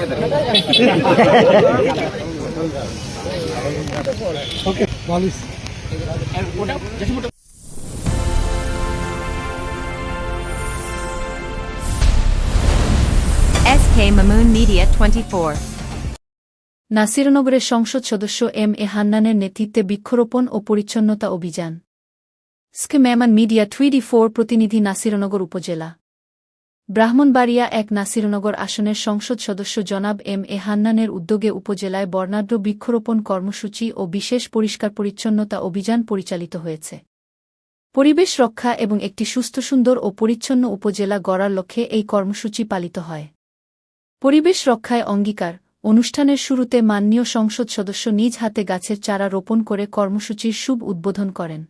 SK Mamoon Media 24। নাসিরনগরের সংসদ সদস্য M A হান্নানের নেতৃত্বে বৃক্ষরোপণ ও পরিচ্ছন্নতা অভিযান। SK Mamoon Media 24 প্রতিনিধি নাসিরনগর উপজেলা ব্রাহ্মণবাড়িয়া ১ নাসিরনগর আসনের সংসদ সদস্য জনাব এম এ হান্নানের উদ্যোগে উপজেলায় বর্ণাঢ্য বৃক্ষরোপণ কর্মসূচি ও বিশেষ পরিষ্কার পরিচ্ছন্নতা অভিযান পরিচালিত হয়েছে। পরিবেশ রক্ষা এবং একটি সুস্থ সুন্দর ও পরিচ্ছন্ন উপজেলা গড়ার লক্ষ্যে এই কর্মসূচি পালিত হয়। পরিবেশ রক্ষায় অঙ্গীকার অনুষ্ঠানের শুরুতে মাননীয় সংসদ সদস্য নিজ হাতে গাছের চারা রোপণ করে কর্মসূচির শুভ উদ্বোধন করেন।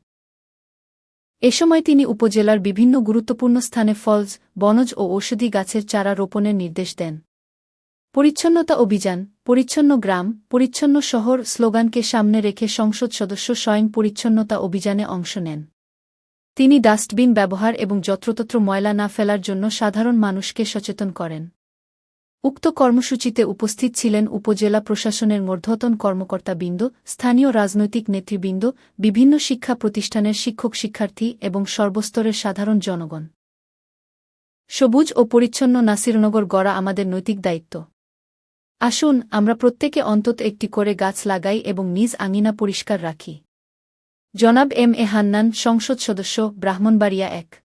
এ সময় তিনি উপজেলার বিভিন্ন গুরুত্বপূর্ণ স্থানে ফলজ, বনজ ও ঔষধি গাছের চারা রোপণের নির্দেশ দেন। পরিচ্ছন্নতা অভিযান, পরিচ্ছন্ন গ্রাম, পরিচ্ছন্ন শহর স্লোগানকে সামনে রেখে সংসদ সদস্য স্বয়ং পরিচ্ছন্নতা অভিযানে অংশ নেন। তিনি ডাস্টবিন ব্যবহার এবং যত্রতত্র ময়লা না ফেলার জন্য সাধারণ মানুষকে সচেতন করেন। উক্ত কর্মসূচিতে উপস্থিত ছিলেন উপজেলা প্রশাসনের ঊর্ধ্বতন কর্মকর্তাবৃন্দ, স্থানীয় রাজনৈতিক নেতৃবৃন্দ, বিভিন্ন শিক্ষা প্রতিষ্ঠানের শিক্ষক শিক্ষার্থী এবং সর্বস্তরের সাধারণ জনগণ। সবুজ ও পরিচ্ছন্ন নাসিরনগর গড়া আমাদের নৈতিক দায়িত্ব। আসুন আমরা প্রত্যেকে অন্তত একটি করে গাছ লাগাই এবং নিজ আঙিনা পরিষ্কার রাখি। জনাব এম এ হান্নান, সংসদ সদস্য, ব্রাহ্মণবাড়িয়া ১।